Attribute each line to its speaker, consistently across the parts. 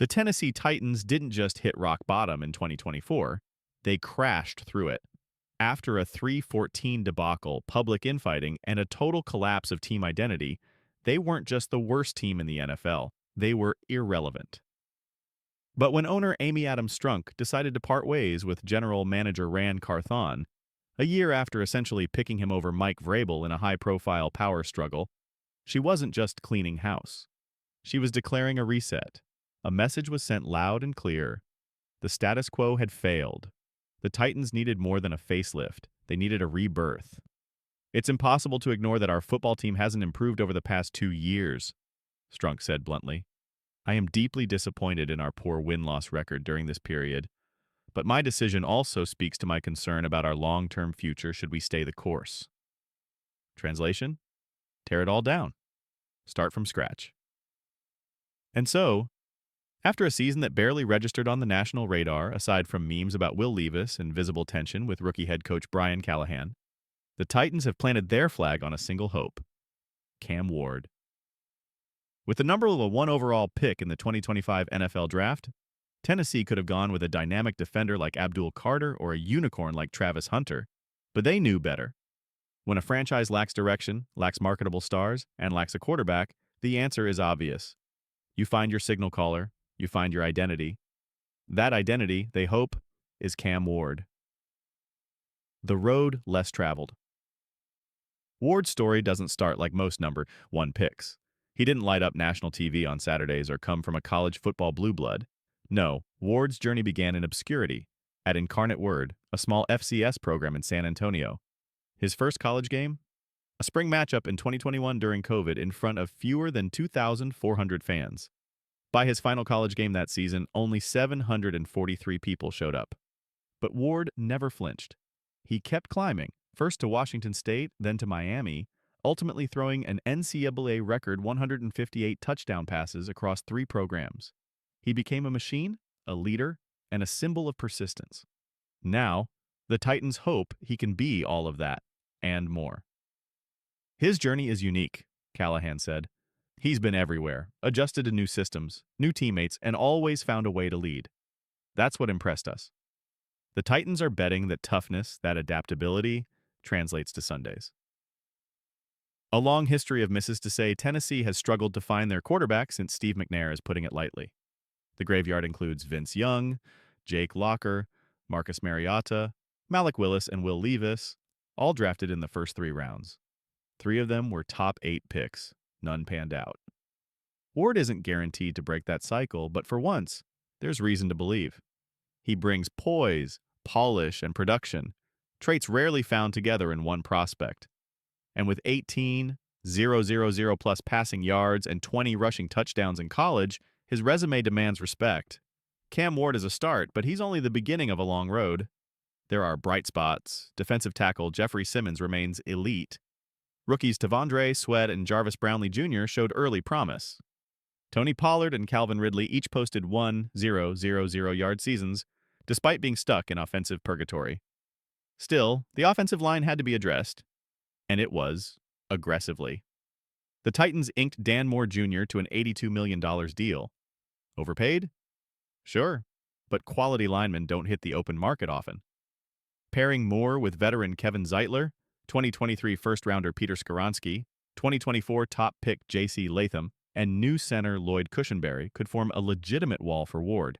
Speaker 1: The Tennessee Titans didn't just hit rock bottom in 2024, they crashed through it. After a 3-14 debacle, public infighting, and a total collapse of team identity, they weren't just the worst team in the NFL, they were irrelevant. But when owner Amy Adams Strunk decided to part ways with general manager Rand Carthon, a year after essentially picking him over Mike Vrabel in a high-profile power struggle, she wasn't just cleaning house. She was declaring a reset. A message was sent loud and clear. The status quo had failed. The Titans needed more than a facelift. They needed a rebirth. "It's impossible to ignore that our football team hasn't improved over the past 2 years," Strunk said bluntly. "I am deeply disappointed in our poor win-loss record during this period, but my decision also speaks to my concern about our long-term future should we stay the course." Translation? Tear it all down. Start from scratch. And so, after a season that barely registered on the national radar, aside from memes about Will Levis and visible tension with rookie head coach Brian Callahan, the Titans have planted their flag on a single hope: Cam Ward. With the number 1 overall pick in the 2025 NFL Draft, Tennessee could have gone with a dynamic defender like Abdul Carter or a unicorn like Travis Hunter, but they knew better. When a franchise lacks direction, lacks marketable stars, and lacks a quarterback, the answer is obvious. You find your signal caller, you find your identity. That identity, they hope, is Cam Ward. The road less traveled. Ward's story doesn't start like most number 1 picks. He didn't light up national TV on Saturdays or come from a college football blue blood. No, Ward's journey began in obscurity, at Incarnate Word, a small FCS program in San Antonio. His first college game? A spring matchup in 2021 during COVID in front of fewer than 2,400 fans. By his final college game that season, only 743 people showed up. But Ward never flinched. He kept climbing, first to Washington State, then to Miami, ultimately throwing an NCAA record 158 touchdown passes across 3 programs. He became a machine, a leader, and a symbol of persistence. Now, the Titans hope he can be all of that, and more. "His journey is unique," Callahan said. "He's been everywhere, adjusted to new systems, new teammates, and always found a way to lead. That's what impressed us." The Titans are betting that toughness, that adaptability, translates to Sundays. A long history of misses to say Tennessee has struggled to find their quarterback since Steve McNair is putting it lightly. The graveyard includes Vince Young, Jake Locker, Marcus Mariota, Malik Willis, and Will Levis, all drafted in the first 3 rounds. 3 of them were top 8 picks. None panned out. Ward isn't guaranteed to break that cycle, but for once, there's reason to believe. He brings poise, polish, and production, traits rarely found together in one prospect. And with 18,000 plus passing yards and 20 rushing touchdowns in college, his resume demands respect. Cam Ward is a start, but he's only the beginning of a long road. There are bright spots. Defensive tackle Jeffrey Simmons remains elite. Rookies Tavondre Sweat and Jarvis Brownlee Jr. showed early promise. Tony Pollard and Calvin Ridley each posted 1,000-yard seasons, despite being stuck in offensive purgatory. Still, the offensive line had to be addressed, and it was, aggressively. The Titans inked Dan Moore Jr. to an $82 million deal. Overpaid? Sure, but quality linemen don't hit the open market often. Pairing Moore with veteran Kevin Zeitler, 2023 first-rounder Peter Skoronski, 2024 top pick J.C. Latham, and new center Lloyd Cushenberry could form a legitimate wall for Ward.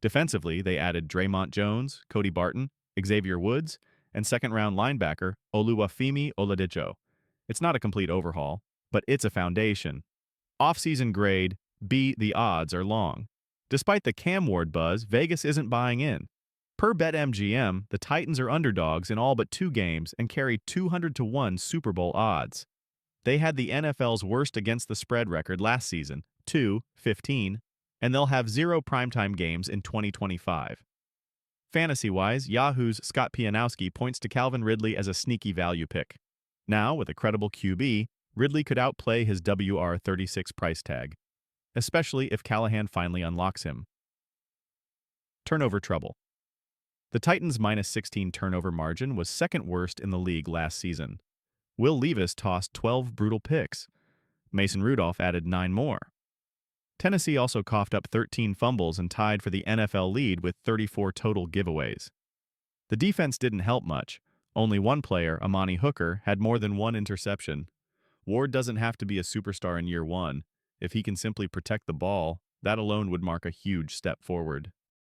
Speaker 1: Defensively, they added Draymond Jones, Cody Barton, Xavier Woods, and second-round linebacker Oluwafemi Oladipo. It's not a complete overhaul, but it's a foundation. Offseason grade, B, the odds are long. Despite the Cam Ward buzz, Vegas isn't buying in. Per BetMGM, the Titans are underdogs in all but 2 games and carry 200-1 Super Bowl odds. They had the NFL's worst against the spread record last season, 2-15, and they'll have 0 primetime games in 2025. Fantasy-wise, Yahoo's Scott Pianowski points to Calvin Ridley as a sneaky value pick. Now, with a credible QB, Ridley could outplay his WR36 price tag, especially if Callahan finally unlocks him. Turnover trouble. The Titans' -16 turnover margin was second worst in the league last season. Will Levis tossed 12 brutal picks. Mason Rudolph added 9 more. Tennessee also coughed up 13 fumbles and tied for the NFL lead with 34 total giveaways. The defense didn't help much. Only one player, Amani Hooker, had more than one interception. Ward doesn't have to be a superstar in year one. If he can simply protect the ball, that alone would mark a huge step forward.